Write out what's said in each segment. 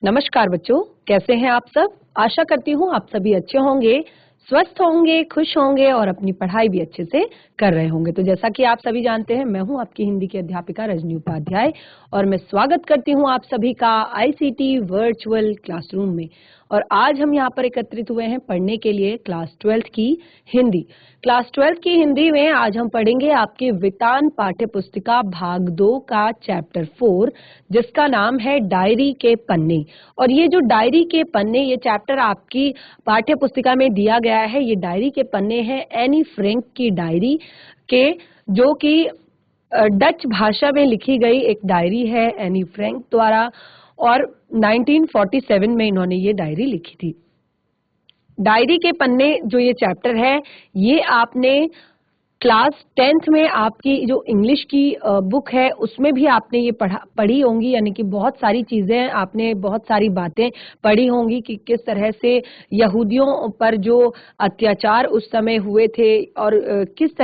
नमस्कार बच्चों, कैसे हैं आप सब। आशा करती हूँ आप सभी अच्छे होंगे, स्वस्थ होंगे, खुश होंगे और अपनी पढ़ाई भी अच्छे से कर रहे होंगे। तो जैसा कि आप सभी जानते हैं, मैं हूँ आपकी हिंदी की अध्यापिका रजनी उपाध्याय और मैं स्वागत करती हूँ आप सभी का आईसीटी वर्चुअल क्लासरूम में। और आज हम यहाँ पर एकत्रित हुए हैं पढ़ने के लिए क्लास 12th की हिंदी। क्लास 12th की हिंदी में आज हम पढ़ेंगे आपके वितान पाठ्य पुस्तिका भाग 2 का चैप्टर 4, जिसका नाम है डायरी के पन्ने। और ये जो डायरी के पन्ने, ये चैप्टर आपकी पाठ्य पुस्तिका में दिया गया है। ये डायरी के पन्ने हैं एनी फ्रैंक की डायरी के, जो कि डच भाषा में लिखी गई एक डायरी है एनी फ्रैंक द्वारा, और 1947 में इन्होंने ये डायरी लिखी थी। डायरी के पन्ने जो ये चैप्टर है, ये आपने क्लास 10th में आपकी जो इंग्लिश की बुक है उसमें भी आपने ये पढ़ी होंगी, यानी कि बहुत सारी चीजें आपने, बहुत सारी बातें पढ़ी होंगी कि किस तरह से यहूदियों पर जो अत्याचार उस समय हुए थे और किस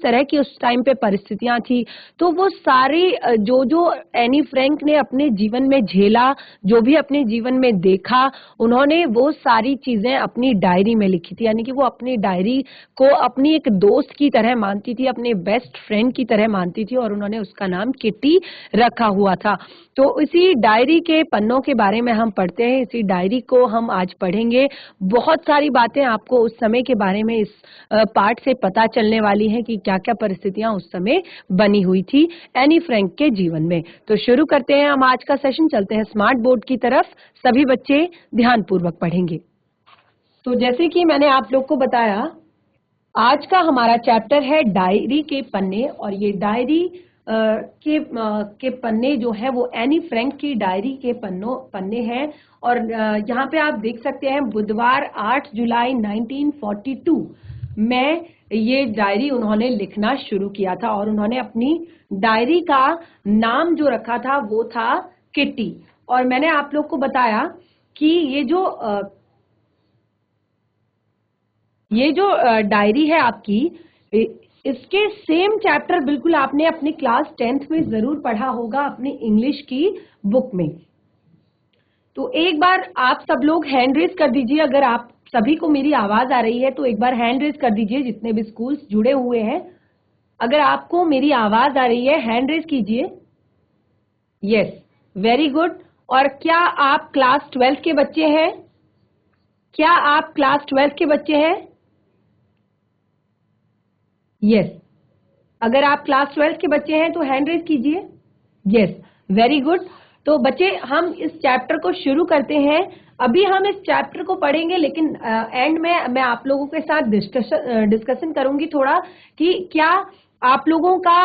तरह की उस टाइम पे परिस्थितियां थी। तो वो सारी जो एनी फ्रैंक ने अपने जीवन में झेला, जो भी अपने जीवन में देखा, उन्होंने वो सारी चीजें अपनी डायरी में लिखी थी। यानी कि वो अपनी डायरी को अपनी एक दोस्त की तरह मानती थी, अपने बेस्ट फ्रेंड की तरह मानती थी, और उन्होंने उसका नाम किटी रखा हुआ था। तो इसी डायरी के पन्नों के बारे में हम पढ़ते हैं, इसी डायरी को हम आज पढ़ेंगे। बहुत सारी बातें आपको उस समय के बारे में इस पाठ से पता चलने वाली हैं कि क्या क्या परिस्थितियां उस समय बनी हुई थी एनी फ्रैंक के जीवन में। तो शुरू करते हैं हम आज का सेशन, चलते हैं स्मार्ट बोर्ड की तरफ। सभी बच्चे ध्यानपूर्वक पढ़ेंगे। तो जैसे कि मैंने आप लोग को बताया, आज का हमारा चैप्टर है डायरी के पन्ने, और ये डायरी के पन्ने जो है वो एनी फ्रैंक की डायरी के पन्ने हैं। और यहाँ पे आप देख सकते हैं, बुधवार 8 जुलाई 1942 में ये डायरी उन्होंने लिखना शुरू किया था, और उन्होंने अपनी डायरी का नाम जो रखा था वो था किटी। और मैंने आप लोग को बताया कि ये जो डायरी है आपकी, इसके सेम चैप्टर बिल्कुल आपने अपनी क्लास 10th में जरूर पढ़ा होगा अपनी इंग्लिश की बुक में। तो एक बार आप सब लोग हैंड रेज कर दीजिए, अगर आप सभी को मेरी आवाज आ रही है तो एक बार हैंड रेज कर दीजिए, जितने भी स्कूल्स जुड़े हुए हैं। अगर आपको मेरी आवाज आ रही है हैंड रेज कीजिए। Yes, very good. और क्या आप क्लास 12 के बच्चे हैं? क्या आप क्लास 12 के बच्चे हैं? यस, अगर आप क्लास 12 के बच्चे हैं तो हैंड रेज कीजिए। Yes, very good. तो बच्चे, हम इस चैप्टर को शुरू करते हैं। अभी हम इस चैप्टर को पढ़ेंगे, लेकिन एंड में मैं आप लोगों के साथ डिस्कशन करूंगी थोड़ा कि क्या आप लोगों का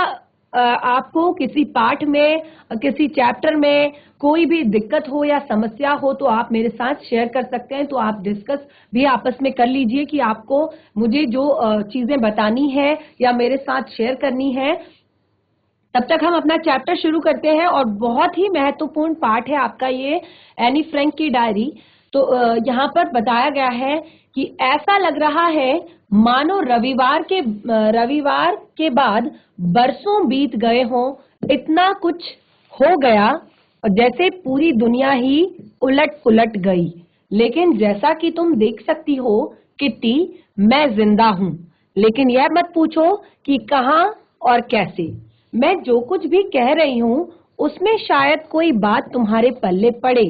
आपको किसी पाठ में, किसी चैप्टर में कोई भी दिक्कत हो या समस्या हो तो आप मेरे साथ शेयर कर सकते हैं। तो आप डिस्कस भी आपस में कर लीजिए कि आपको मुझे जो चीजें बतानी है या मेरे साथ शेयर करनी है। तब तक हम अपना चैप्टर शुरू करते हैं, और बहुत ही महत्वपूर्ण पाठ है आपका ये एनी फ्रैंक की डायरी। तो यहाँ पर बताया गया है कि ऐसा लग रहा है मानो रविवार के बाद बरसों बीत गए हों, इतना कुछ हो गया और जैसे पूरी दुनिया ही उलट पुलट गई। लेकिन जैसा कि तुम देख सकती हो किट्टी, मैं जिंदा हूं, लेकिन यह मत पूछो कि कहाँ और कैसे। मैं जो कुछ भी कह रही हूं उसमें शायद कोई बात तुम्हारे पल्ले पड़े,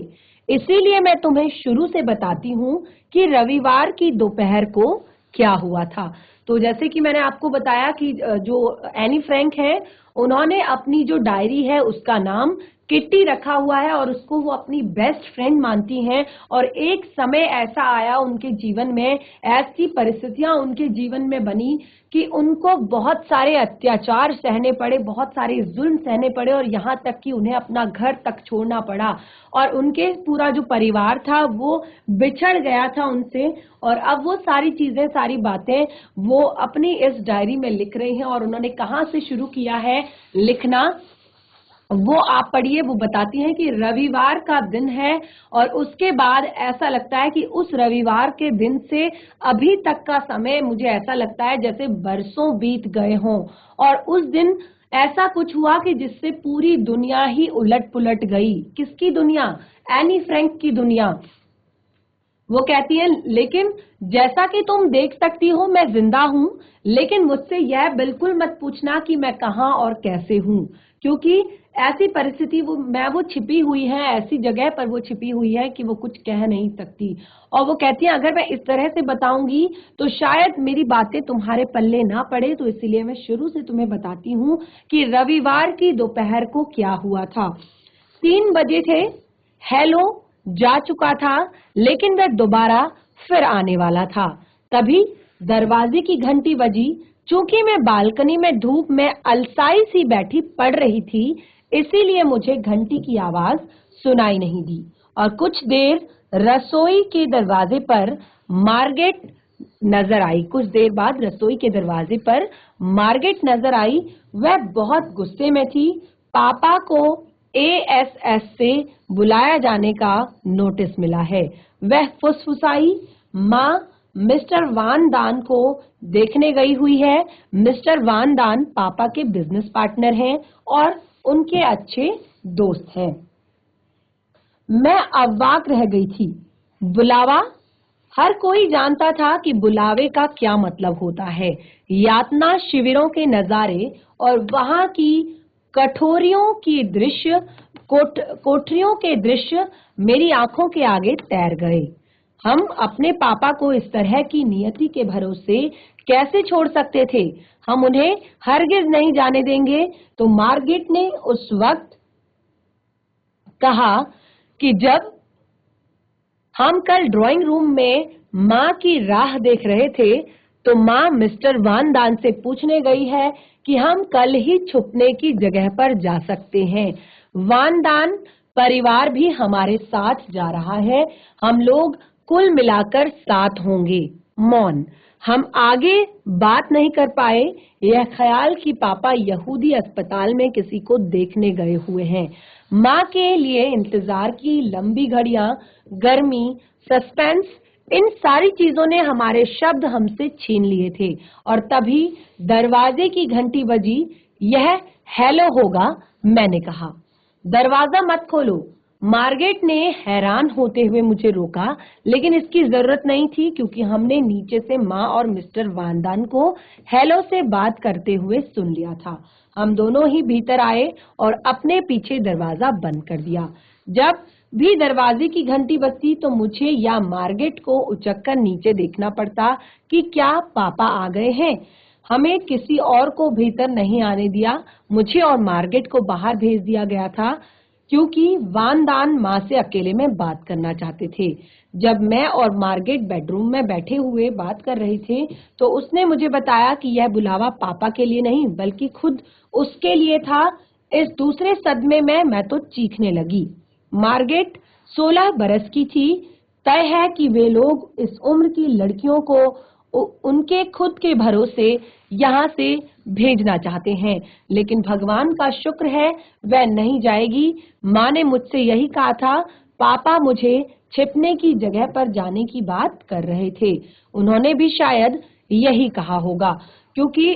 इसीलिए मैं तुम्हें शुरू से बताती हूं कि रविवार की दोपहर को क्या हुआ था। तो जैसे कि मैंने आपको बताया कि जो एनी फ्रैंक है, उन्होंने अपनी जो डायरी है उसका नाम किट्टी रखा हुआ है, और उसको वो अपनी बेस्ट फ्रेंड मानती हैं। और एक समय ऐसा आया उनके जीवन में, ऐसी परिस्थितियां उनके जीवन में बनी कि उनको बहुत सारे अत्याचार सहने पड़े, बहुत सारे जुल्म सहने पड़े, और यहाँ तक कि उन्हें अपना घर तक छोड़ना पड़ा, और उनके पूरा जो परिवार था वो बिछड़ गया था उनसे। और अब वो सारी चीजें, सारी बातें वो अपनी इस डायरी में लिख रही हैं। और उन्होंने कहाँ से शुरू किया है लिखना, वो आप पढ़िए। वो बताती हैं कि रविवार का दिन है, और उसके बाद ऐसा लगता है कि उस रविवार के दिन से अभी तक का समय मुझे ऐसा लगता है जैसे बरसों बीत गए हों। और उस दिन ऐसा कुछ हुआ कि जिससे पूरी दुनिया ही उलट पुलट गई। किसकी दुनिया? एनी फ्रैंक की दुनिया। वो कहती है, लेकिन जैसा कि तुम देख सकती हो मैं जिंदा हूं, लेकिन मुझसे यह बिल्कुल मत पूछना कि मैं कहां और कैसे हूं, क्योंकि ऐसी परिस्थिति वो छिपी हुई है, ऐसी जगह पर वो छिपी हुई है कि वो कुछ कह नहीं सकती। और वो कहती है अगर मैं इस तरह से बताऊंगी तो शायद मेरी बातें तुम्हारे पल्ले ना पड़े, तो इसीलिए मैं शुरू से तुम्हें बताती हूँ कि रविवार की दोपहर को क्या हुआ था। 3 बजे थे, हेलो जा चुका था, लेकिन वह दोबारा फिर आने वाला था। तभी दरवाजे की घंटी बजी। चूंकि मैं बालकनी में धूप में अलसाई सी बैठी पड़ रही थी, इसीलिए मुझे घंटी की आवाज सुनाई नहीं दी। और कुछ देर रसोई के दरवाजे पर मार्गेट नजर आई। कुछ देर बाद रसोई के दरवाजे पर मार्गेट नजर आई। वह बहुत गुस्से में थी। पापा को एएसएस से बुलाया जाने का नोटिस मिला है। वह फुसफुसाई, माँ मिस्टर वान दान को देखने गई हुई है। मिस्टर वान दान पापा के बिजनेस पार्टनर हैं और उनके अच्छे दोस्त हैं। मैं अवाक रह गई थी। बुलावा? हर कोई जानता था कि बुलावे का क्या मतलब होता है। यातना शिविरों के नजारे और वहां की कठोरियों की दृश्य कोठरियों के दृश्य मेरी आंखों के आगे तैर गए। हम अपने पापा को इस तरह की नियति के भरोसे कैसे छोड़ सकते थे? हम उन्हें हरगिज नहीं जाने देंगे। तो मार्गेट ने उस वक्त कहा कि जब हम कल ड्राइंग रूम में माँ की राह देख रहे थे, तो माँ मिस्टर वान दान से पूछने गई है कि हम कल ही छुपने की जगह पर जा सकते हैं। वान दान परिवार भी हमारे साथ जा रहा है। हम लोग कुल मिलाकर 7 होंगे। मौन। हम आगे बात नहीं कर पाए, यह ख्याल कि पापा यहूदी अस्पताल में किसी को देखने गए हुए हैं। माँ के लिए इंतजार की लंबी घड़ियां, गर्मी, सस्पेंस, इन सारी चीजों ने हमारे शब्द हमसे छीन लिए थे। और तभी दरवाजे की घंटी बजी। यह हेलो होगा, मैंने कहा। दरवाजा मत खोलो। मार्गेट ने हैरान होते हुए मुझे रोका, लेकिन इसकी जरूरत नहीं थी क्योंकि हमने नीचे से माँ और मिस्टर वानदान को हेलो से बात करते हुए सुन लिया था। हम दोनों ही भीतर आए और अपने पीछे दरवाजा बंद कर दिया। जब भी दरवाजे की घंटी बजती तो मुझे या मार्गेट को उचककर नीचे देखना पड़ता कि क्या पापा आ गए हैं। हमें किसी और को भीतर नहीं आने दिया। मुझे और मार्गेट को बाहर भेज दिया गया था क्योंकि वानदान माँ से अकेले में बात करना चाहते थे। जब मैं और मार्गेट बेडरूम में बैठे हुए बात कर रहे थे, तो उसने मुझे बताया कि यह बुलावा पापा के लिए नहीं बल्कि खुद उसके लिए था। इस दूसरे सदमे में मैं तो चीखने लगी। मार्गेट 16 बरस की थी। तय है कि वे लोग इस उम्र की लड़कियों को उनके खुद के भरोसे यहाँ से भेजना चाहते हैं, लेकिन भगवान का शुक्र है वह नहीं जाएगी। माँ ने मुझसे यही कहा था। पापा मुझे छिपने की जगह पर जाने की बात कर रहे थे। उन्होंने भी शायद यही कहा होगा, क्योंकि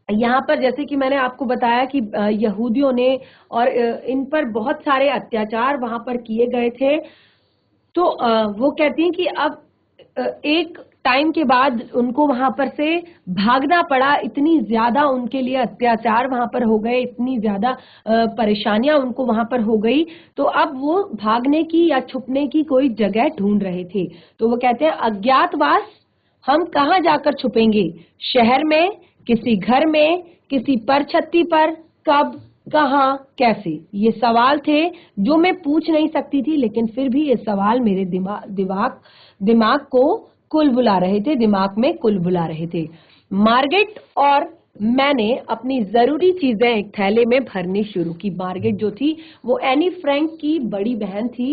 यहाँ पर जैसे कि मैंने आपको बताया कि यहूदियों ने और इन पर बहुत सारे अत्याचार वहां पर किए गए थे। तो वो कहती हैं कि अब एक टाइम के बाद उनको वहां पर से भागना पड़ा। इतनी ज्यादा उनके लिए अत्याचार वहां पर हो गए, इतनी ज्यादा परेशानियां उनको वहां पर हो गई। तो अब वो भागने की या छुपने की कोई जगह ढूंढ रहे थे। तो वो कहते हैं अज्ञातवास, हम कहाँ जाकर छुपेंगे? शहर में, किसी घर में, किसी परछत्ती पर, कब, कहाँ, कैसे? ये सवाल थे जो मैं पूछ नहीं सकती थी, लेकिन फिर भी ये सवाल मेरे दिमाग को कुल बुला रहे थे, दिमाग में कुल बुला रहे थे। मार्गेट और मैंने अपनी जरूरी चीजें एक थैले में भरनी शुरू की। मार्गेट जो थी वो एनी फ्रैंक की बड़ी बहन थी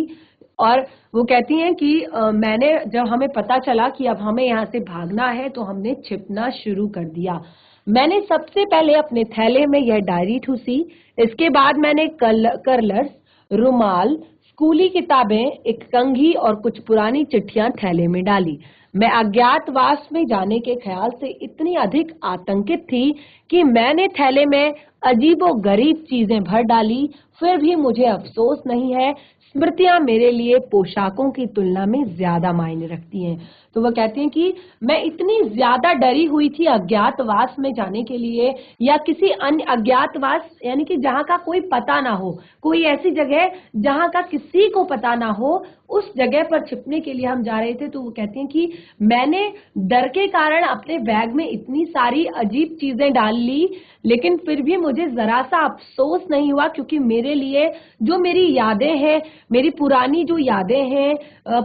और वो कहती हैं कि मैंने जब हमें पता चला कि अब हमें यहाँ से भागना है तो हमने छिपना शुरू कर दिया। मैंने सबसे पहले अपने थैले में यह डायरी ठूसी। इसके बाद मैंने कर्लर्स, रुमाल, स्कूली किताबें, एक कंघी और कुछ पुरानी चिट्ठियां थैले में डाली। मैं अज्ञातवास में जाने के ख्याल से इतनी अधिक आतंकित थी कि मैंने थैले में अजीबोगरीब चीजें भर डाली। फिर भी मुझे अफसोस नहीं है, स्मृतियां मेरे लिए पोशाकों की तुलना में ज्यादा मायने रखती हैं। तो वो कहती हैं कि मैं इतनी ज्यादा डरी हुई थी अज्ञातवास में जाने के लिए, या किसी अन्य अज्ञातवास यानी कि जहां का कोई पता ना हो, कोई ऐसी जगह जहां का किसी को पता ना हो, उस जगह पर छिपने के लिए हम जा रहे थे। तो वो कहती हैं कि मैंने डर के कारण अपने बैग में इतनी सारी अजीब चीजें डाल ली, लेकिन फिर भी मुझे जरा सा अफसोस नहीं हुआ, क्योंकि मेरे लिए जो मेरी यादें हैं, मेरी पुरानी जो यादें हैं,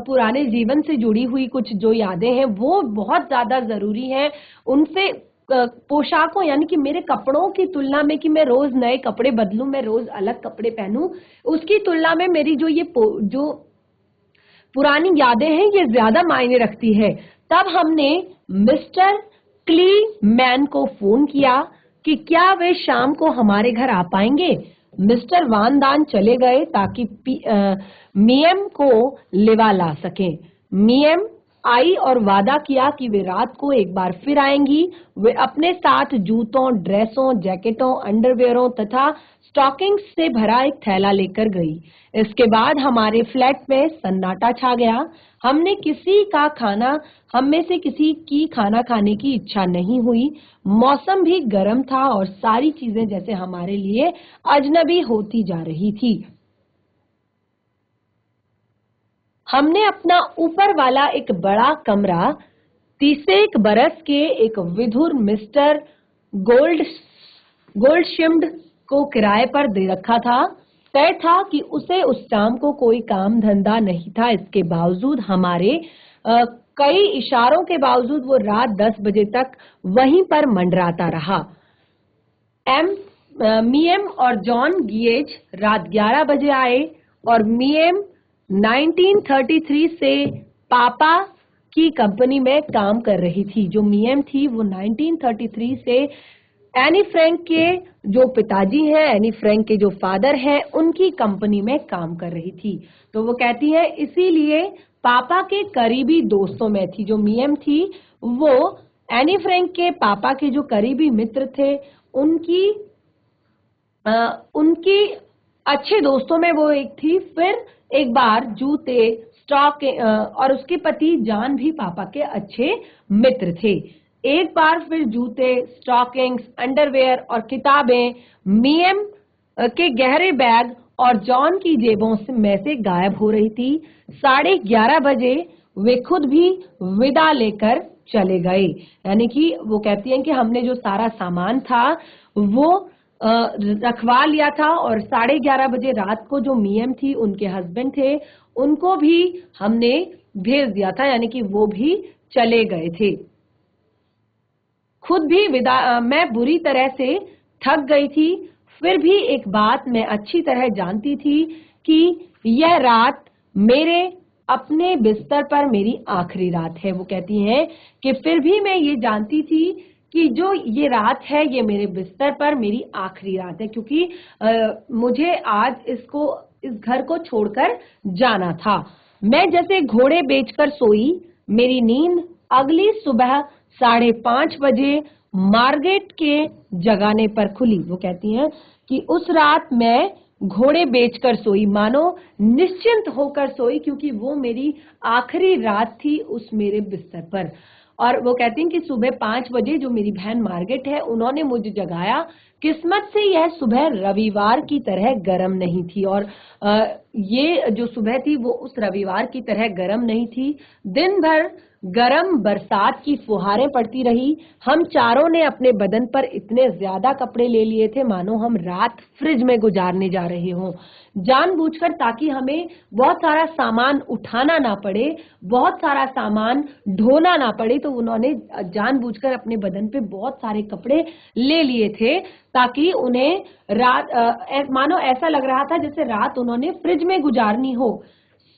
पुराने जीवन से जुड़ी हुई कुछ जो यादें हैं, वो बहुत ज्यादा जरूरी हैं। उनसे पोशाकों यानी कि मेरे कपड़ों की तुलना में, कि मैं रोज नए कपड़े बदलूं, मैं रोज अलग कपड़े पहनूं, उसकी तुलना में मेरी जो जो पुरानी यादें हैं ये ज्यादा मायने रखती है। तब हमने मिस्टर क्ली मैन को फोन किया कि क्या वे शाम को हमारे घर आ पाएंगे। मिस्टर वान दान चले गए ताकि मियम को लिवा ला सकें। मियम आई और वादा किया कि वे रात को एक बार फिर आएंगी। वे अपने साथ जूतों, ड्रेसों, जैकेटों, अंडरवेयरों तथा स्टॉकिंग्स से भरा एक थैला लेकर गई। इसके बाद हमारे फ्लैट में सन्नाटा छा गया। हम में से किसी की खाना खाने की इच्छा नहीं हुई। मौसम भी गर्म था और सारी चीजें जैसे हमारे लिए अजनबी होती जा रही थी। हमने अपना ऊपर वाला एक बड़ा कमरा 30 बरस के एक विधुर मिस्टर गोल्डशिम्ड को किराए पर दे रखा था। तय था कि उसे उस शाम को कोई काम धंधा नहीं था। इसके बावजूद हमारे कई इशारों के बावजूद वो रात 10 बजे तक वहीं पर मंडराता रहा। मियम और जॉन गिएज रात 11 बजे आए और मियम 1933 से पापा की कंपनी में काम कर रही थी। जो मियम थी वो 1933 से एनी फ्रैंक के जो पिताजी हैं, एनी फ्रैंक के जो फादर हैं, उनकी कंपनी में काम कर रही थी। तो वो कहती है इसीलिए पापा के करीबी दोस्तों में थी। जो मियम थी वो एनी फ्रैंक के पापा के जो करीबी मित्र थे, उनकी अच्छे दोस्तों में वो एक थी। फिर एक बार जूते, स्टॉक और उसके पति जॉन भी पापा के अच्छे मित्र थे। एक बार फिर जूते, स्टॉकिंग्स, अंडरवेयर और किताबें मियम के गहरे बैग और जॉन की जेबों में से गायब हो रही थी। 11:30 बजे वे खुद भी विदा लेकर चले गए। यानी कि वो कहती हैं कि हमने जो सारा सामान था वो रखवा लिया था, और 11:30 बजे रात को जो मियम थी, उनके हस्बैंड थे, उनको भी हमने भेज दिया था, यानी कि वो भी चले गए थे। खुद भी मैं बुरी तरह से थक गई थी। फिर भी एक बात मैं अच्छी तरह जानती थी कि यह रात मेरे अपने बिस्तर पर मेरी आखिरी रात है। वो कहती हैं कि फिर भी मैं ये जानती थी कि जो ये रात है ये मेरे बिस्तर पर मेरी आखिरी रात है, क्योंकि मुझे आज इस घर को छोड़कर जाना था। मैं जैसे घोड़े बेचकर सोई, मेरी नींद अगली सुबह 5:30 बजे मार्गेट के जगाने पर खुली। वो कहती हैं कि उस रात मैं घोड़े बेचकर सोई, मानो निश्चिंत होकर सोई, क्योंकि वो मेरी आखिरी रात थी उस मेरे बिस्तर पर। और वो कहती हैं कि सुबह 5 बजे जो मेरी बहन मार्गेट है, उन्होंने मुझे जगाया। किस्मत से यह सुबह रविवार की तरह गर्म नहीं थी, और ये जो सुबह थी वो उस रविवार की तरह गर्म नहीं थी। दिन भर गर्म बरसात की फुहारें पड़ती रही। हम चारों ने अपने बदन पर इतने ज्यादा कपड़े ले लिए थे मानो हम रात फ्रिज में गुजारने जा रहे हों, जानबूझकर, ताकि हमें बहुत सारा सामान उठाना ना पड़े, बहुत सारा सामान ढोना ना पड़े। तो उन्होंने जानबूझकर अपने बदन पे बहुत सारे कपड़े ले लिए थे, ताकि उन्हें रात मानो ऐसा लग रहा था जैसे रात उन्होंने फ्रिज में गुजारनी हो।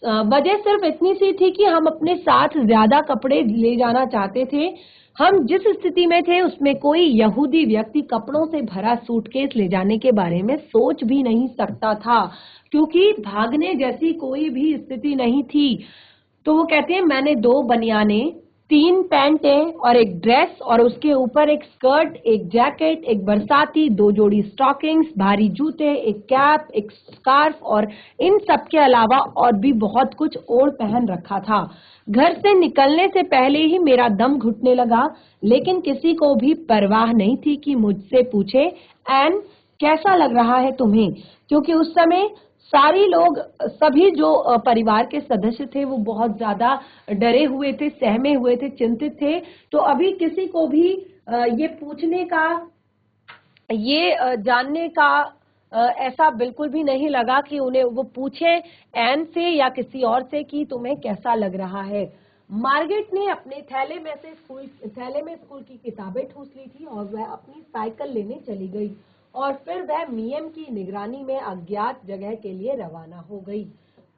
वजह सिर्फ इतनी सी थी कि हम अपने साथ ज्यादा कपड़े ले जाना चाहते थे। हम जिस स्थिति में थे उसमें कोई यहूदी व्यक्ति कपड़ों से भरा सूटकेस ले जाने के बारे में सोच भी नहीं सकता था, क्योंकि भागने जैसी कोई भी स्थिति नहीं थी। तो वो कहते हैं मैंने 2 बनियाने, 3 पैंटें और एक ड्रेस और उसके ऊपर एक स्कर्ट, एक जैकेट, एक बरसाती, 2 जोड़ी स्टॉकिंग्स, भारी जूते, एक कैप, एक स्कार्फ और इन सब के अलावा और भी बहुत कुछ ओढ़ पहन रखा था। घर से निकलने से पहले ही मेरा दम घुटने लगा, लेकिन किसी को भी परवाह नहीं थी कि मुझसे पूछे, एन कैसा लग रहा है तुम्हें? क्योंकि उस समय सारी लोग, सभी जो परिवार के सदस्य थे वो बहुत ज्यादा डरे हुए थे, सहमे हुए थे, चिंतित थे। तो अभी किसी को भी ये पूछने का, ये जानने का ऐसा बिल्कुल भी नहीं लगा कि उन्हें वो पूछे एन से या किसी और से कि तुम्हें कैसा लग रहा है। मार्गरेट ने अपने थैले में स्कूल की किताबें ठूस ली थी और वह अपनी साइकिल लेने चली गई और फिर वह मियम की निगरानी में अज्ञात जगह के लिए रवाना हो गई।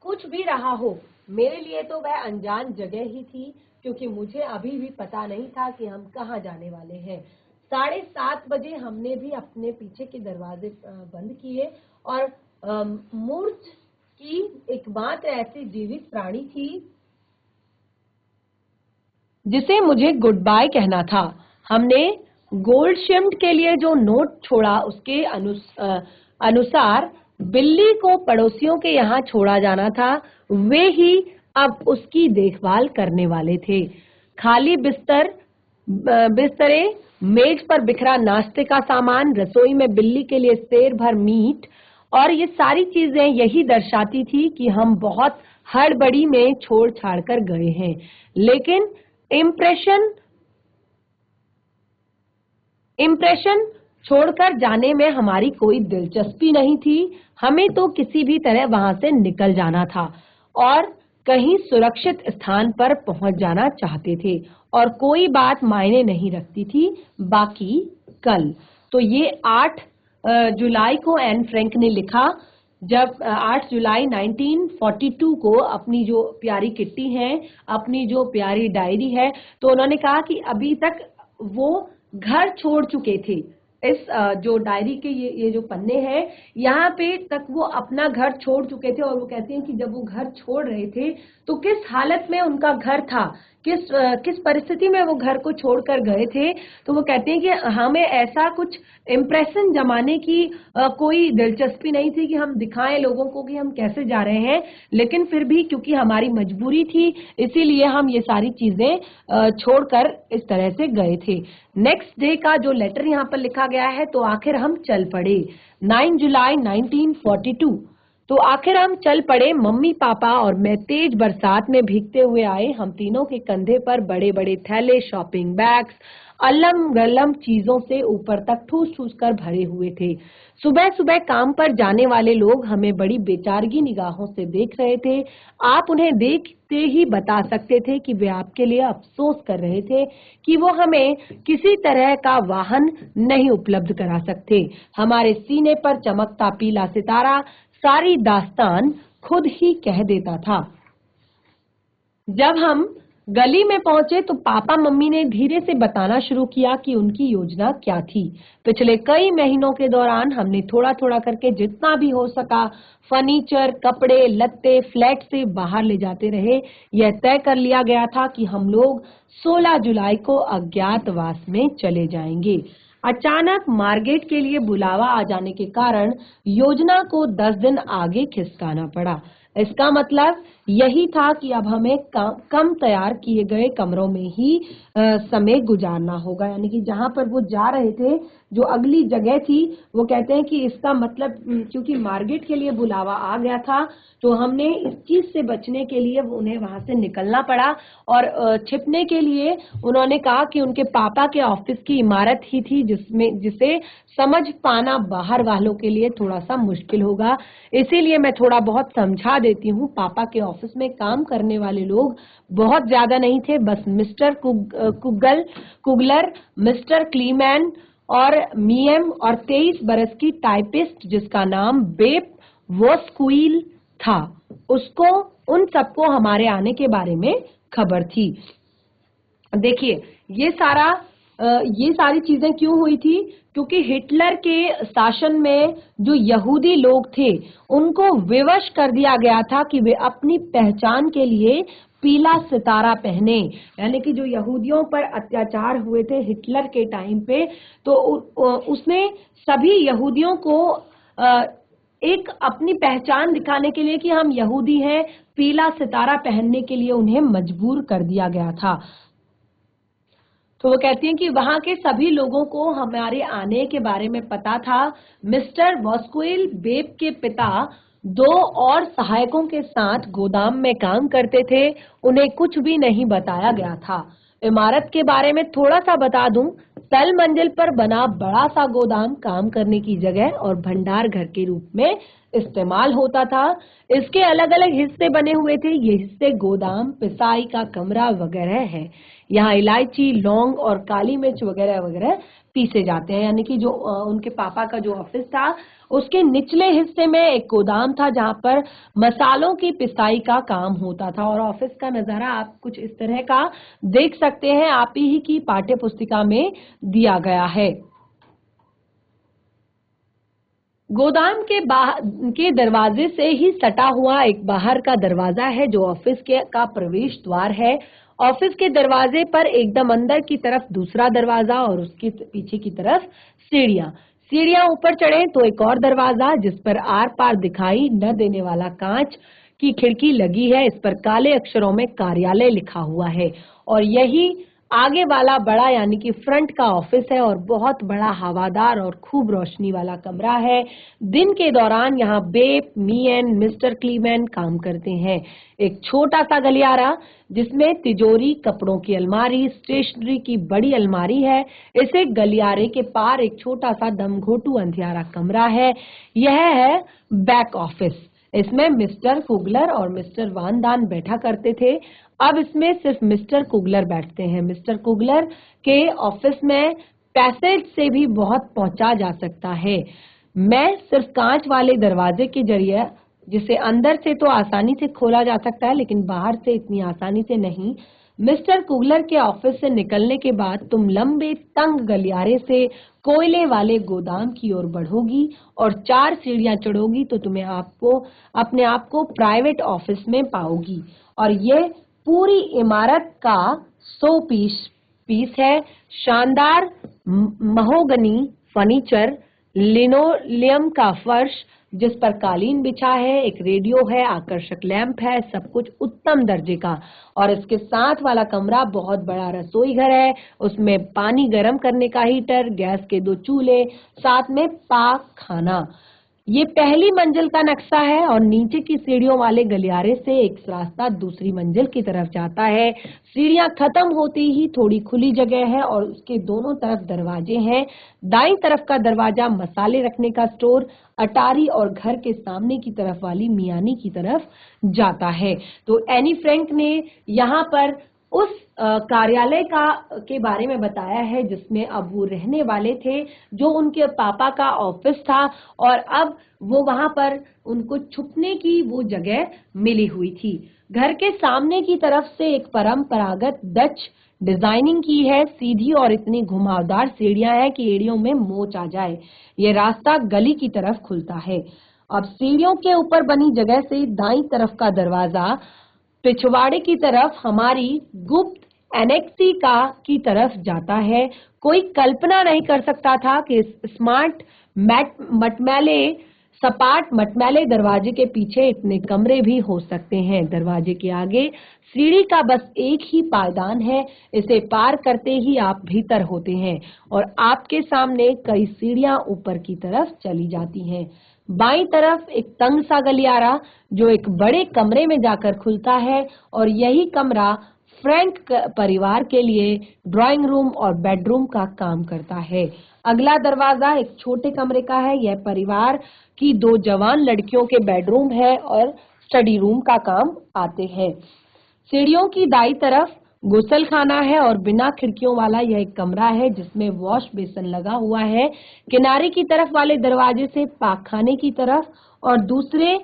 कुछ भी रहा हो, मेरे लिए तो वह अनजान जगह ही थी, क्योंकि मुझे अभी भी पता नहीं था कि हम कहाँ जाने वाले हैं। 7:30 बजे हमने भी अपने पीछे के दरवाजे बंद किए और मूर्छ की एकमात्र ऐसी जीवित प्राणी थी जिसे मुझे गुड बाय कहना था। हमने गोल्डशिम्ड के लिए जो नोट छोड़ा उसके अनुसार बिल्ली को पड़ोसियों के यहाँ छोड़ा जाना था, वे ही अब उसकी देखभाल करने वाले थे। खाली बिस्तरे, मेज पर बिखरा नाश्ते का सामान, रसोई में बिल्ली के लिए सेर भर मीट और ये सारी चीजें यही दर्शाती थी कि हम बहुत हड़बड़ी में छोड़ छाड़ कर गए हैं। लेकिन इम्प्रेशन छोड़कर जाने में हमारी कोई दिलचस्पी नहीं थी। हमें तो किसी भी तरह वहां से निकल जाना था और कहीं सुरक्षित स्थान पर पहुंच जाना चाहते थे और कोई बात मायने नहीं रखती थी बाकी कल। तो ये 8 जुलाई को एन फ्रैंक ने लिखा, जब 8 जुलाई 1942 को अपनी जो प्यारी किट्टी है, अपनी जो प्यारी डायरी है, तो उन्होंने कहा कि अभी तक वो घर छोड़ चुके थे। इस जो डायरी के ये जो पन्ने हैं, यहाँ पे तक वो अपना घर छोड़ चुके थे और वो कहते हैं कि जब वो घर छोड़ रहे थे तो किस हालत में उनका घर था, किस परिस्थिति में वो घर को छोड़कर गए थे। तो वो कहते हैं कि हमें ऐसा कुछ इम्प्रेशन जमाने की कोई दिलचस्पी नहीं थी कि हम दिखाएं लोगों को कि हम कैसे जा रहे हैं, लेकिन फिर भी क्योंकि हमारी मजबूरी थी इसीलिए हम ये सारी चीजें छोड़कर इस तरह से गए थे। नेक्स्ट डे का जो लेटर यहाँ पर लिखा गया है, तो आखिर हम चल पड़े 9 जुलाई 1942। तो आखिर हम चल पड़े। मम्मी पापा और मैं तेज बरसात में भीगते हुए आए। हम तीनों के कंधे पर बड़े बड़े थैले, शॉपिंग बैग्स, अलम गलम चीजों से ऊपर तक ठूस ठूस कर भरे हुए थे। सुबह सुबह काम पर जाने वाले लोग हमें बड़ी बेचारगी निगाहों से देख रहे थे। आप उन्हें देखते ही बता सकते थे कि वे आपके लिए अफसोस कर रहे थे कि वो हमें किसी तरह का वाहन नहीं उपलब्ध करा सकते। हमारे सीने पर चमकता पीला सितारा सारी दास्तान खुद ही कह देता था। जब हम गली में पहुंचे तो पापा मम्मी ने धीरे से बताना शुरू किया कि उनकी योजना क्या थी। पिछले कई महीनों के दौरान हमने थोड़ा थोड़ा करके जितना भी हो सका फर्नीचर, कपड़े, लत्ते फ्लैट से बाहर ले जाते रहे। यह तय कर लिया गया था कि हम लोग 16 जुलाई को अज्ञातवास में चले जाएंगे। अचानक मार्गरेट के लिए बुलावा आ जाने के कारण योजना को 10 दिन आगे खिसकाना पड़ा। इसका मतलब यही था कि अब हमें कम तैयार किए गए कमरों में ही समय गुजारना होगा, यानी कि जहां पर वो जा रहे थे, जो अगली जगह थी, वो कहते हैं कि इसका मतलब क्योंकि मार्गरेट के लिए बुलावा आ गया था तो हमने इस चीज से बचने के लिए उन्हें वहां से निकलना पड़ा और छिपने के लिए उन्होंने कहा कि उनके पापा के ऑफिस की इमारत ही थी जिसे समझ पाना बाहर वालों के लिए थोड़ा सा मुश्किल होगा। इसीलिए मैं थोड़ा बहुत समझा देती हूँ। पापा के ऑफिस में काम करने वाले लोग बहुत ज्यादा नहीं थे, बस मिस्टर कुगलर, मिस्टर क्लीमैन और मियम और 23 बरस की टाइपिस्ट जिसका नाम बेप वोस्क्विल था, उसको उन सबको हमारे आने के बारे में खबर थी। देखिए ये सारी चीजें क्यों हुई थी? क्योंकि हिटलर के शासन में जो यहूदी लोग थे उनको विवश कर दिया गया था कि वे अपनी पहचान के लिए पीला सितारा पहने। यानी कि जो यहूदियों पर अत्याचार हुए थे हिटलर के टाइम पे, तो उसने सभी यहूदियों को एक अपनी पहचान दिखाने के लिए कि हम यहूदी हैं, पीला सितारा पहनने के लिए उन्हें मजबूर कर दिया गया था। तो वो कहती हैं कि वहां के सभी लोगों को हमारे आने के बारे में पता था। मिस्टर वॉस्क्वेल बेब के पिता 2 और सहायकों के साथ गोदाम में काम करते थे, उन्हें कुछ भी नहीं बताया गया था। इमारत के बारे में थोड़ा सा बता दूं, तल मंजिल पर बना बड़ा सा गोदाम काम करने की जगह और भंडार घर के रूप में इस्तेमाल होता था। इसके अलग अलग हिस्से बने हुए थे। ये हिस्से गोदाम, पिसाई का कमरा वगैरह है। यहाँ इलायची, लौंग और काली मिर्च वगैरह वगैरह पीसे जाते हैं। यानी कि जो उनके पापा का जो ऑफिस था उसके निचले हिस्से में एक गोदाम था जहाँ पर मसालों की पिसाई का काम होता था। और ऑफिस का नजारा आप कुछ इस तरह का देख सकते हैं, आप ही की पाठ्य पुस्तिका में दिया गया है। गोदाम के दरवाजे से ही सटा हुआ एक बाहर का दरवाजा है जो ऑफिस का प्रवेश द्वार है। ऑफिस के दरवाजे पर एकदम अंदर की तरफ दूसरा दरवाजा और उसके पीछे की तरफ सीढ़ियां ऊपर चढ़े तो एक और दरवाजा जिस पर आर पार दिखाई न देने वाला कांच की खिड़की लगी है। इस पर काले अक्षरों में कार्यालय लिखा हुआ है और यही आगे वाला बड़ा यानी कि फ्रंट का ऑफिस है और बहुत बड़ा हवादार और खूब रोशनी वाला कमरा है। दिन के दौरान यहाँ बेप, मी एंड मिस्टर क्लीमैन काम करते हैं। एक छोटा सा गलियारा जिसमें तिजोरी, कपड़ों की अलमारी, स्टेशनरी की बड़ी अलमारी है। इसे गलियारे के पार एक छोटा सा दमघोटू अंधियारा कमरा है। यह है बैक ऑफिस। इसमें मिस्टर कुगलर और मिस्टर वान दान बैठा करते थे। अब इसमें सिर्फ मिस्टर कुगलर बैठते हैं। मिस्टर कुगलर के ऑफिस में पैसेज से भी बहुत पहुंचा जा सकता है। मैं सिर्फ कांच वाले दरवाजे के जरिए, जिसे अंदर से तो आसानी से खोला जा सकता है लेकिन बाहर से इतनी आसानी से नहीं। मिस्टर कुगलर के ऑफिस से निकलने के बाद तुम लंबे तंग गलियारे से कोयले वाले गोदाम की ओर बढ़ोगी और 4 सीढ़ियां चढ़ोगी तो तुम्हें अपने आप को प्राइवेट ऑफिस में पाओगी। और ये पूरी इमारत का 100 पीस है। शानदार महोगनी फर्नीचर, लिनोलियम का फर्श जिस पर कालीन बिछा है, एक रेडियो है, आकर्षक लैंप है, सब कुछ उत्तम दर्जे का। और इसके साथ वाला कमरा बहुत बड़ा रसोई घर है, उसमें पानी गर्म करने का हीटर, गैस के 2 चूल्हे, साथ में पाक खाना। ये पहली मंजिल का नक्शा है और नीचे की सीढ़ियों वाले गलियारे से एक रास्ता दूसरी मंजिल की तरफ जाता है। सीढ़ियां खत्म होती ही थोड़ी खुली जगह है और उसके दोनों तरफ दरवाजे हैं। दाईं तरफ का दरवाजा मसाले रखने का स्टोर, अटारी और घर के सामने की तरफ वाली मियानी की तरफ जाता है। तो एनी फ्रैंक ने यहाँ पर उस कार्यालय के बारे में बताया है जिसमें अब वो रहने वाले थे, जो उनके पापा का ऑफिस था और अब वो वहां पर उनको छुपने की वो जगह मिली हुई थी। घर के सामने की तरफ से एक परंपरागत डच डिजाइनिंग की है, सीधी और इतनी घुमावदार सीढ़ियां हैं कि एड़ियों में मोच आ जाए। ये रास्ता गली की तरफ खुलता है। अब सीढ़ियों के ऊपर बनी जगह से दाईं तरफ का दरवाजा पिछवाड़े की तरफ हमारी गुप्त एनेक्सी की तरफ जाता है। कोई कल्पना नहीं कर सकता था कि सपाट मटमैले दरवाजे के पीछे इतने कमरे भी हो सकते हैं। दरवाजे के आगे सीढ़ी का बस एक ही पायदान है, इसे पार करते ही आप भीतर होते हैं और आपके सामने कई सीढ़ियां ऊपर की तरफ चली जाती हैं। बाईं तरफ एक तंग सा गलियारा जो एक बड़े कमरे में जाकर खुलता है और यही कमरा फ्रैंक परिवार के लिए ड्राइंग रूम और बेडरूम का काम करता है। अगला दरवाजा एक छोटे कमरे का है। यह परिवार की 2 जवान लड़कियों के बेडरूम है और स्टडी रूम का काम आते हैं। सीढ़ियों की दाईं तरफ गुसल खाना है और बिना खिड़कियों वाला यह एक कमरा है जिसमें वॉश बेसिन लगा हुआ है। किनारे की तरफ वाले दरवाजे से पाकखाने की तरफ और दूसरे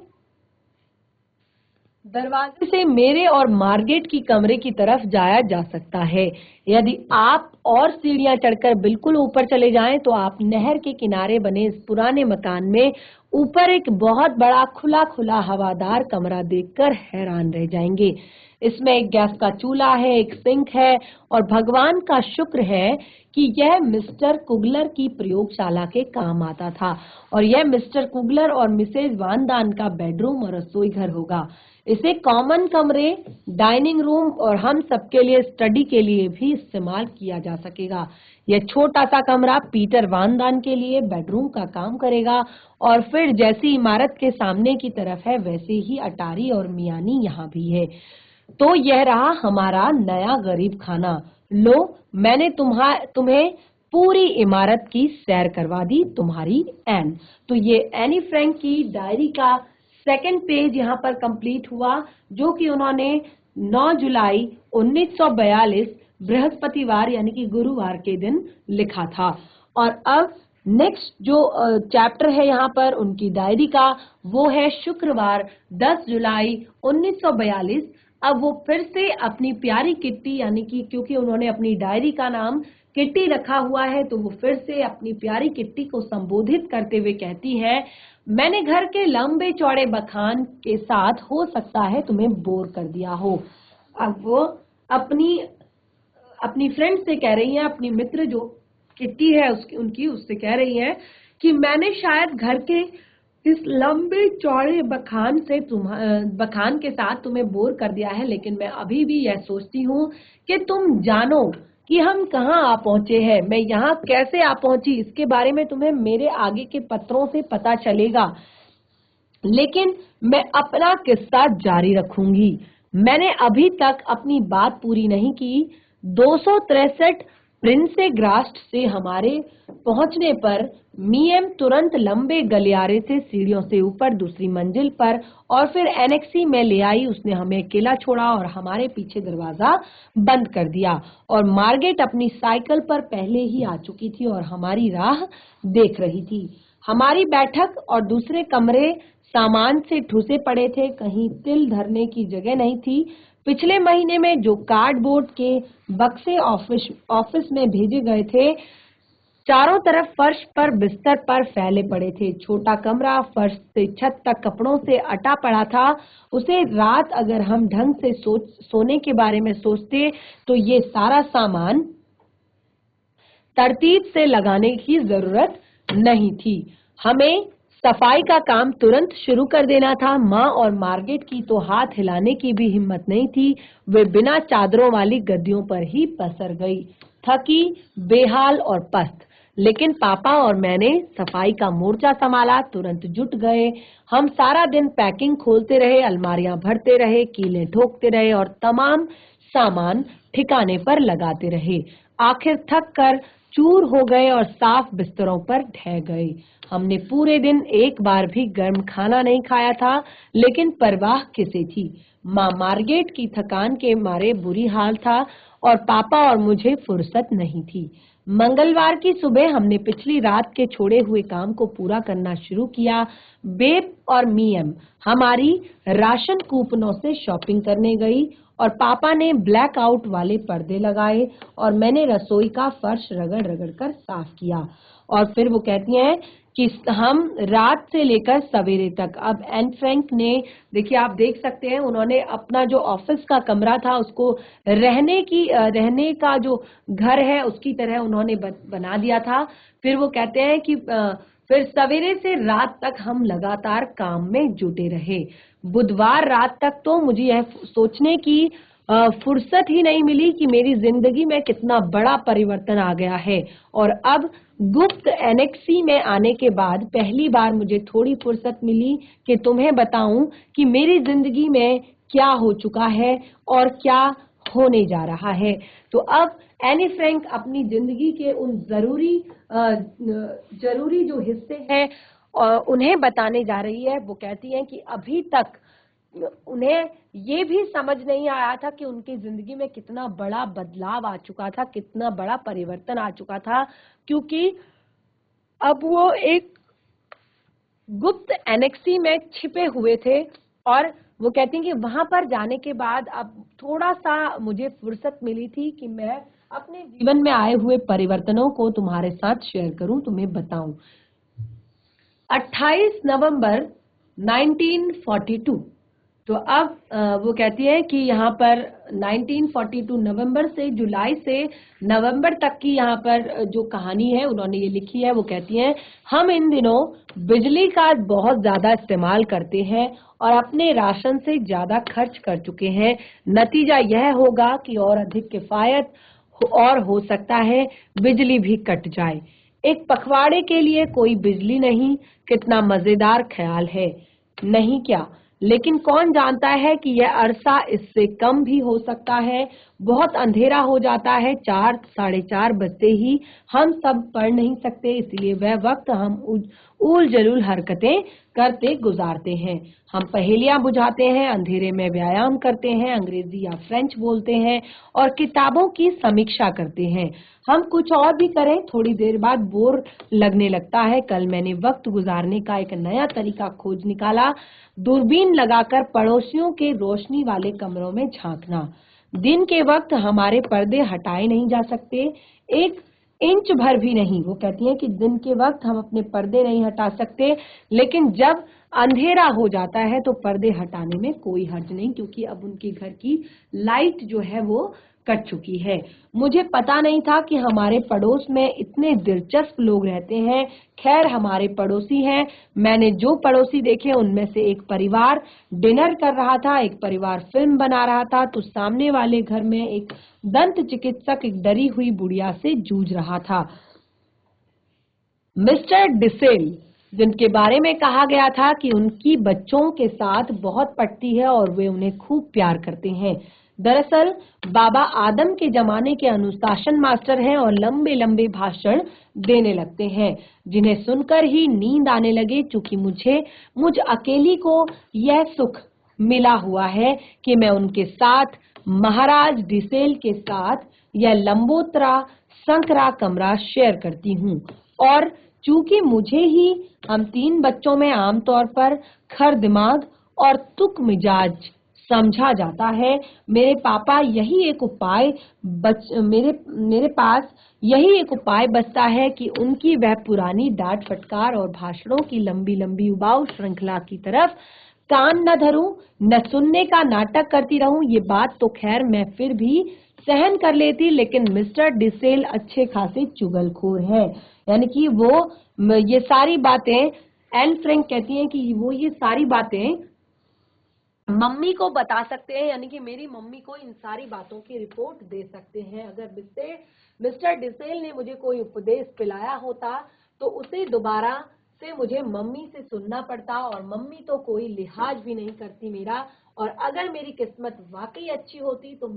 दरवाजे से मेरे और मार्गेट की कमरे की तरफ जाया जा सकता है। यदि आप और सीढ़ियां चढ़कर बिल्कुल ऊपर चले जाएं तो आप नहर के किनारे बने इस पुराने मकान में ऊपर एक बहुत बड़ा खुला खुला हवादार कमरा देखकर हैरान रह जाएंगे। इसमें एक गैस का चूल्हा है, एक सिंक है और भगवान का शुक्र है कि यह मिस्टर कुगलर की प्रयोगशाला के काम आता था और यह मिस्टर कुगलर और मिसेज वानदान का बेडरूम और रसोई घर होगा। इसे कॉमन कमरे, डाइनिंग रूम और हम सबके लिए स्टडी के लिए भी इस्तेमाल किया जा सकेगा। यह छोटा सा कमरा पीटर वानदान के लिए बेडरूम का काम करेगा और फिर जैसी इमारत के सामने की तरफ है वैसे ही अटारी और मियानी यहाँ भी है। तो यह रहा हमारा नया गरीब खाना। लो, मैंने तुम्हें पूरी इमारत की सैर करवा दी, तुम्हारी एन। तो ये एनी फ्रैंक की डायरी का सेकंड पेज यहाँ पर कंप्लीट हुआ, जो कि उन्होंने 9 जुलाई 1942 बृहस्पतिवार यानी कि गुरुवार के दिन लिखा था। और अब नेक्स्ट जो चैप्टर है यहाँ पर उनकी डायरी का, वो है शुक्रवार 10 जुलाई 1942। अब वो फिर से अपनी प्यारी किट्टी, यानी कि क्योंकि उन्होंने अपनी डायरी का नाम किट्टी रखा हुआ है, तो वो फिर से अपनी प्यारी किट्टी को संबोधित करते हुए कहती है, मैंने घर के लंबे चौड़े बखान के साथ हो सकता है तुम्हें बोर कर दिया हो। अब वो अपनी फ्रेंड से कह रही है, अपनी मित्र जो किट्टी है उससे कह रही है कि मैंने शायद घर के इस लंबे चौड़े बखान के साथ तुम्हें बोर कर दिया है, लेकिन मैं अभी भी यह सोचती हूँ कि तुम जानो कि हम कहाँ आ पहुंचे हैं। मैं यहाँ कैसे आ पहुंची इसके बारे में तुम्हें मेरे आगे के पत्रों से पता चलेगा, लेकिन मैं अपना किस्सा जारी रखूंगी। मैंने अभी तक अपनी बात पूरी नहीं की। 263 प्रिंसेग्रास्ट से हमारे पहुंचने पर मीएम तुरंत लंबे गलियारे से सीढ़ियों से ऊपर दूसरी मंजिल पर और फिर एनेक्सी में ले आई। उसने हमें अकेला छोड़ा और हमारे पीछे दरवाजा बंद कर दिया और मार्गेट अपनी साइकिल पर पहले ही आ चुकी थी और हमारी राह देख रही थी। हमारी बैठक और दूसरे कमरे सामान से ठूसे पड़े थे, कहीं तिल धरने की जगह नहीं थी। पिछले महीने में जो कार्डबोर्ड के बक्से ऑफिस में भेजे गए थे, चारों तरफ फर्श पर बिस्तर पर फैले पड़े थे। छोटा कमरा फर्श से छत तक कपड़ों से अटा पड़ा था। उसे रात अगर हम ढंग से सोने के बारे में सोचते तो ये सारा सामान तरतीब से लगाने की जरूरत नहीं थी। हमें सफाई का काम तुरंत शुरू कर देना था। माँ और मार्गेट की तो हाथ हिलाने की भी हिम्मत नहीं थी। वे बिना चादरों वाली गद्दियों पर ही पसर गई, थकी, बेहाल और पस्त। लेकिन पापा और मैंने सफाई का मोर्चा संभाला, तुरंत जुट गए। हम सारा दिन पैकिंग खोलते रहे, अलमारियां भरते रहे, कीलें ठोकते रहे और तमाम सामान ठिकाने पर लगाते रहे। आखिर थक कर चूर हो गए और साफ बिस्तरों पर ढह गए। हमने पूरे दिन एक बार भी गर्म खाना नहीं खाया था, लेकिन परवाह किसे थी। माँ मार्गेट की थकान के मारे बुरी हाल था और पापा और मुझे फुर्सत नहीं थी। मंगलवार की सुबह हमने पिछली रात के छोड़े हुए काम को पूरा करना शुरू किया। बेब और मीएम हमारी राशन कूपनों से शॉपिंग करने गई और पापा ने ब्लैक आउट वाले पर्दे लगाए और मैंने रसोई का फर्श रगड़ रगड़ कर साफ किया। और फिर वो कहती हैं कि हम रात से लेकर सवेरे तक, अब एन फ्रैंक ने, देखिए आप देख सकते हैं, उन्होंने अपना जो ऑफिस का कमरा था उसको रहने का जो घर है उसकी तरह उन्होंने बना दिया था। फिर वो कहते हैं कि फिर सवेरे से रात तक हम लगातार काम में जुटे रहे। बुधवार रात तक तो मुझे यह सोचने की फुर्सत ही नहीं मिली कि मेरी जिंदगी में कितना बड़ा परिवर्तन आ गया है। और अब गुप्त एनेक्सी में आने के बाद पहली बार मुझे थोड़ी फुर्सत मिली कि तुम्हें बताऊं कि मेरी जिंदगी में क्या हो चुका है और क्या होने जा रहा है। तो अब एनी फ्रैंक अपनी जिंदगी के उन जरूरी जो हिस्से हैं उन्हें बताने जा रही है। वो कहती है कि अभी तक उन्हें ये भी समझ नहीं आया था कि उनकी जिंदगी में कितना बड़ा बदलाव आ चुका था, कितना बड़ा परिवर्तन आ चुका था, क्योंकि अब वो एक गुप्त एनेक्सी में छिपे हुए थे और वो कहती हैं कि वहां पर जाने के बाद अब थोड़ा सा मुझे फुर्सत मिली थी कि मैं अपने जीवन में आए हुए परिवर्तनों को तुम्हारे साथ शेयर करूं, तुम्हें बताऊं। 28 नवंबर 1942। तो अब वो कहती है कि यहाँ पर 1942 नवंबर से जुलाई से नवंबर तक की यहाँ पर जो कहानी है उन्होंने ये लिखी है। वो कहती हैं, हम इन दिनों बिजली का बहुत ज्यादा इस्तेमाल करते हैं और अपने राशन से ज्यादा खर्च कर चुके हैं। नतीजा यह होगा कि और अधिक किफायत और हो सकता है बिजली भी कट जाए। एक पखवाड़े के लिए कोई बिजली नहीं, कितना मजेदार ख्याल है, नहीं क्या? लेकिन कौन जानता है कि यह अरसा इससे कम भी हो सकता है। बहुत अंधेरा हो जाता है, 4 साढ़े 4 बजते ही हम सब पढ़ नहीं सकते, इसलिए वह वक्त हम उल जलूल हरकतें करते गुजारते हैं। हम पहेलियां बुझाते हैं, अंधेरे में व्यायाम करते हैं, अंग्रेजी या फ्रेंच बोलते हैं और किताबों की समीक्षा करते हैं। हम कुछ और भी करें, थोड़ी देर बाद बोर लगने लगता है। कल मैंने वक्त गुजारने का एक नया तरीका खोज निकाला, दूरबीन लगाकर पड़ोसियों के रोशनी वाले कमरों में झांकना। दिन के वक्त हमारे पर्दे हटाए नहीं जा सकते, एक इंच भर भी नहीं। वो कहती है कि दिन के वक्त हम अपने पर्दे नहीं हटा सकते, लेकिन जब अंधेरा हो जाता है तो पर्दे हटाने में कोई हर्ज नहीं, क्योंकि अब उनके घर की लाइट जो है वो कट चुकी है। मुझे पता नहीं था कि हमारे पड़ोस में इतने दिलचस्प लोग रहते हैं। खैर, हमारे पड़ोसी हैं। मैंने जो पड़ोसी देखे उनमें से एक परिवार डिनर कर रहा था, एक परिवार फिल्म बना रहा था, तो सामने वाले घर में एक दंत चिकित्सक एक डरी हुई बुढ़िया से जूझ रहा था। मिस्टर डिसेल, जिनके बारे में कहा गया था कि उनकी बच्चों के साथ बहुत पटती है और वे उन्हें खूब प्यार करते हैं, दरअसल बाबा आदम के जमाने के अनुशासन मास्टर हैं और लंबे लंबे भाषण देने लगते हैं, जिन्हें सुनकर ही नींद आने लगे। चूंकि मुझ अकेली को यह सुख मिला हुआ है कि मैं उनके साथ महाराज डिसेल के साथ यह लंबोतरा संकरा कमरा शेयर करती हूँ, और चूंकि मुझे ही हम 3 बच्चों में आमतौर पर खर दिमाग और तुक मिजाज समझा जाता है, मेरे पास यही एक उपाय बचता है कि उनकी वह पुरानी डांट फटकार और भाषणों की लंबी लंबी उबाऊ श्रृंखला की तरफ कान न धरूं, न सुनने का नाटक करती रहूं। ये बात तो खैर मैं फिर भी सहन कर लेती, लेकिन मिस्टर डिसेल अच्छे खासे चुगलखोर हैं। यानी कि वो ये सारी बातें, एन फ्रैंक कहती हैं कि वो ये सारी बातें मम्मी को बता सकते हैं, यानी कि मेरी मम्मी को इन सारी बातों की रिपोर्ट दे सकते हैं। अगर मिस्टर डिसेल ने मुझे कोई उपदेश पिलाया होता तो उसे दोबारा से मुझे मम्मी से सुनना पड़ता, और मम्मी तो कोई लिहाज भी नहीं करती मेरा। और अगर मेरी किस्मत वाकई अच्छी होती तो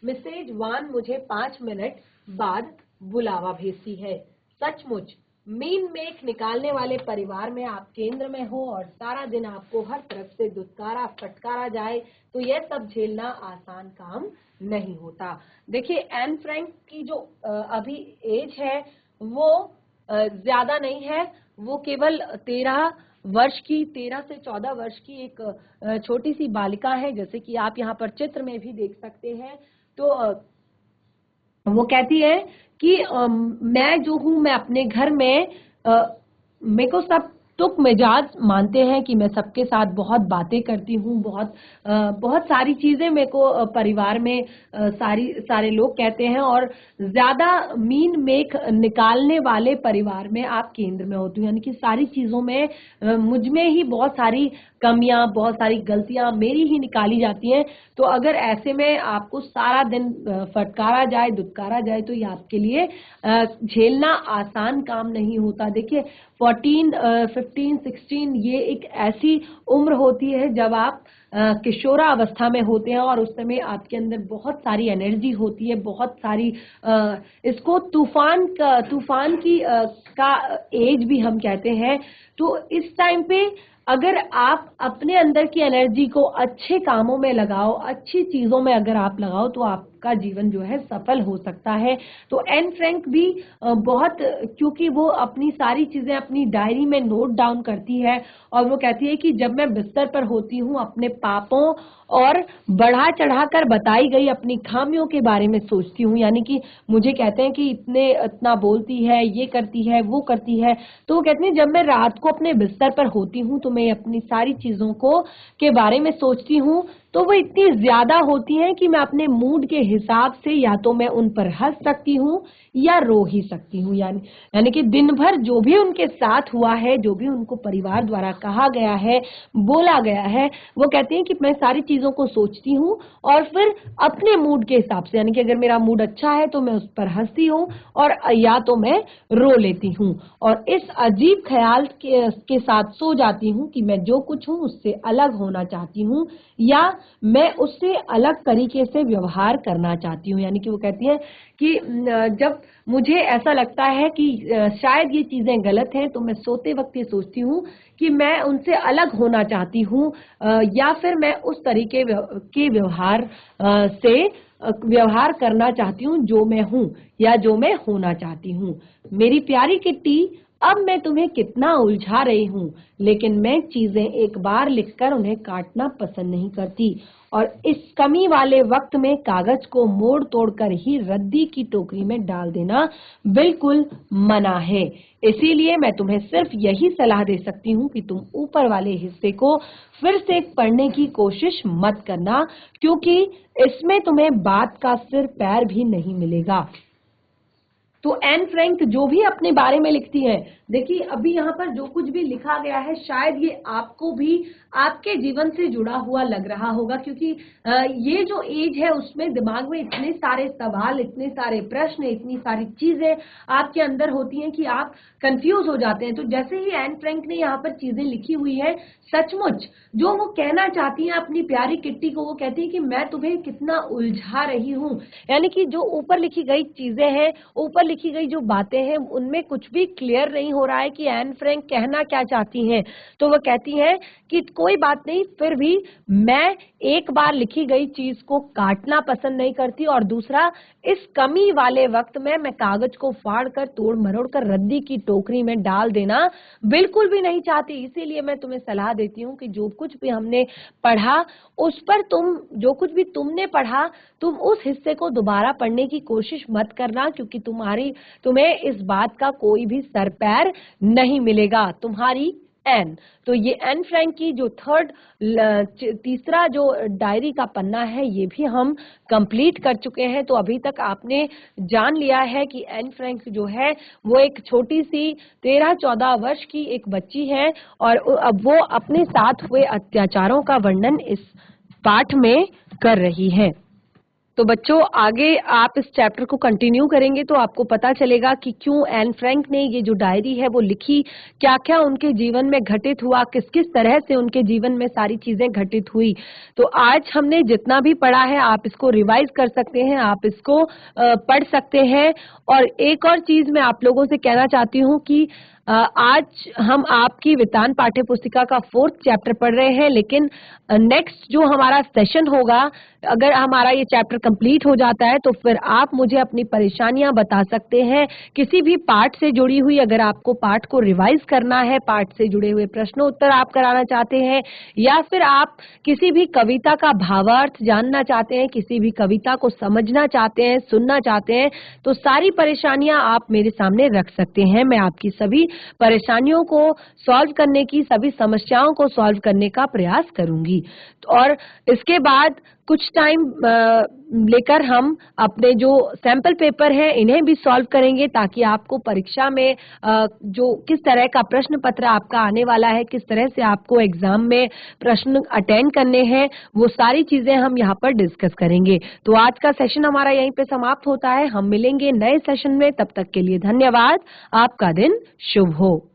मिसेज वान मुझे 5 मिनट बाद बुलावा भेजती है। सचमुच मीन मेख निकालने वाले परिवार में आप केंद्र में हो और सारा दिन आपको हर तरफ से दुत्कारा फटकारा जाए तो यह सब झेलना आसान काम नहीं होता। देखिए, एन फ्रैंक की जो अभी एज है वो ज्यादा नहीं है, वो केवल 13 से 14 वर्ष की एक छोटी सी बालिका है, जैसे कि आप यहाँ पर चित्र में भी देख सकते हैं। तो वो कहती है कि मैं जो हूँ, मैं अपने घर में मेरे को सब तुक मिजाज मानते हैं कि मैं सबके साथ बहुत बातें करती हूँ, बहुत सारी चीजें मेरे को परिवार में सारे लोग कहते हैं, और ज्यादा मीन मेख निकालने वाले परिवार में आप केंद्र में होती हूँ। यानी कि सारी चीजों में मुझ में ही बहुत सारी कमियां, बहुत सारी गलतियां मेरी ही निकाली जाती हैं। तो अगर ऐसे में आपको सारा दिन फटकारा जाए, दुत्कारा जाए, तो ये आपके लिए झेलना आसान काम नहीं होता। देखिए, 15, 16 ये एक ऐसी उम्र होती है जब आप किशोरावस्था में होते हैं, और उस समय आपके अंदर बहुत सारी एनर्जी होती है, बहुत सारी इसको तूफान की का एज भी हम कहते हैं। तो इस टाइम पे अगर आप अपने अंदर की एनर्जी को अच्छे कामों में लगाओ, अच्छी चीजों में अगर आप लगाओ, तो आपका जीवन जो है सफल हो सकता है। तो एन फ्रैंक भी बहुत, क्योंकि वो अपनी सारी चीजें अपनी डायरी में नोट डाउन करती है, और वो कहती है कि जब मैं बिस्तर पर होती हूँ अपने पापों और बढ़ा चढ़ाकर बताई गई अपनी खामियों के बारे में सोचती हूँ। यानी कि मुझे कहते हैं कि इतना बोलती है, ये करती है, वो करती है। तो वो कहते हैं जब मैं रात को अपने बिस्तर पर होती हूँ तो मैं अपनी सारी चीजों को के बारे में सोचती हूँ, तो वो इतनी ज्यादा होती हैं कि मैं अपने मूड के हिसाब से या तो मैं उन पर हंस सकती हूँ या रो ही सकती हूँ। यानी कि दिन भर जो भी उनके साथ हुआ है, जो भी उनको परिवार द्वारा कहा गया है, बोला गया है, वो कहती हैं कि मैं सारी चीजों को सोचती हूँ और फिर अपने मूड के हिसाब से, यानी कि अगर मेरा मूड अच्छा है तो मैं उस पर हंसती हूँ और या तो मैं रो लेती हूँ और इस अजीब ख्याल के साथ सो जाती हूँ कि मैं जो कुछ हूँ उससे अलग होना चाहती हूँ या मैं उससे अलग तरीके से व्यवहार करना चाहती हूँ। यानी कि वो कहती हैं कि जब मुझे ऐसा लगता है कि शायद ये चीजें गलत हैं तो मैं सोते वक्त ये सोचती हूँ कि मैं उनसे अलग होना चाहती हूँ या फिर मैं उस तरीके के से व्यवहार करना चाहती हूँ जो मैं हूँ या जो मैं होना चाहती हूँ। मेरी प्यारी किट्टी, अब मैं तुम्हें कितना उलझा रही हूँ, लेकिन मैं चीजें एक बार लिखकर उन्हें काटना पसंद नहीं करती और इस कमी वाले वक्त में कागज को मोड़ तोड़कर ही रद्दी की टोकरी में डाल देना बिल्कुल मना है। इसीलिए मैं तुम्हें सिर्फ यही सलाह दे सकती हूँ कि तुम ऊपर वाले हिस्से को फिर से पढ़ने की कोशिश मत करना, क्योंकि इसमें तुम्हें बात का सिर पैर भी नहीं मिलेगा। तो एन फ्रैंक जो भी अपने बारे में लिखती है, देखिए अभी यहाँ पर जो कुछ भी लिखा गया है शायद ये आपको भी आपके जीवन से जुड़ा हुआ लग रहा होगा, क्योंकि ये जो एज है उसमें दिमाग में इतने सारे सवाल, इतने सारे प्रश्न, इतनी सारी चीजें आपके अंदर होती हैं कि आप कंफ्यूज हो जाते हैं। तो जैसे ही एन फ्रैंक ने यहाँ पर चीजें लिखी हुई है, सचमुच जो वो कहना चाहती हैं अपनी प्यारी किट्टी को, वो कहती है कि मैं तुम्हें कितना उलझा रही हूँ। यानी कि जो ऊपर लिखी गई चीजें हैं, ऊपर लिखी गई जो बातें हैं, उनमें कुछ भी क्लियर नहीं हो रहा है कि एन फ्रैंक कहना क्या चाहती हैं। तो वो कहती हैं कि कोई बात नहीं, फिर भी मैं एक बार लिखी गई चीज को काटना पसंद नहीं करती और दूसरा, इस कमी वाले वक्त में मैं कागज को फाड़ कर तोड़ मरोड़ कर रद्दी की टोकरी में डाल देना बिल्कुल भी नहीं चाहती। इसीलिए मैं तुम्हें सलाह देती हूँ कि जो कुछ भी हमने पढ़ा उस पर जो कुछ भी तुमने पढ़ा, तुम उस हिस्से को दोबारा पढ़ने की कोशिश मत करना, क्योंकि तुम्हें इस बात का कोई भी सर पैर नहीं मिलेगा। तुम्हारी एन। तो ये एन फ्रैंक की जो तीसरा जो डायरी का पन्ना है, ये भी हम कंप्लीट कर चुके हैं। तो अभी तक आपने जान लिया है कि एन फ्रैंक जो है वो एक छोटी सी 13-14 वर्ष की एक बच्ची है और अब वो अपने साथ हुए अत्याचारों का वर्णन इस पाठ में कर रही है। तो बच्चों, आगे आप इस चैप्टर को कंटिन्यू करेंगे तो आपको पता चलेगा कि क्यों एन फ्रैंक ने ये जो डायरी है वो लिखी, क्या क्या उनके जीवन में घटित हुआ, किस किस तरह से उनके जीवन में सारी चीजें घटित हुई। तो आज हमने जितना भी पढ़ा है आप इसको रिवाइज कर सकते हैं, आप इसको पढ़ सकते हैं। और एक और चीज मैं आप लोगों से कहना चाहती हूँ कि आज हम आपकी वितान पाठ्य पुस्तिका का 4th चैप्टर पढ़ रहे हैं, लेकिन नेक्स्ट जो हमारा सेशन होगा, अगर हमारा ये चैप्टर कंप्लीट हो जाता है तो फिर आप मुझे अपनी परेशानियां बता सकते हैं किसी भी पाठ से जुड़ी हुई। अगर आपको पाठ को रिवाइज करना है, पाठ से जुड़े हुए प्रश्न उत्तर आप कराना चाहते हैं, या फिर आप किसी भी कविता का भावार्थ जानना चाहते हैं, किसी भी कविता को समझना चाहते हैं, सुनना चाहते हैं, तो सारी परेशानियां आप मेरे सामने रख सकते हैं। मैं आपकी सभी परेशानियों को सॉल्व करने की, सभी समस्याओं को सॉल्व करने का प्रयास करूंगी। और इसके बाद कुछ टाइम लेकर हम अपने जो सैंपल पेपर हैं इन्हें भी सॉल्व करेंगे, ताकि आपको परीक्षा में जो किस तरह का प्रश्न पत्र आपका आने वाला है, किस तरह से आपको एग्जाम में प्रश्न अटेंड करने हैं, वो सारी चीजें हम यहाँ पर डिस्कस करेंगे। तो आज का सेशन हमारा यहीं पे समाप्त होता है। हम मिलेंगे नए सेशन में, तब तक के लिए धन्यवाद। आपका दिन शुभ हो।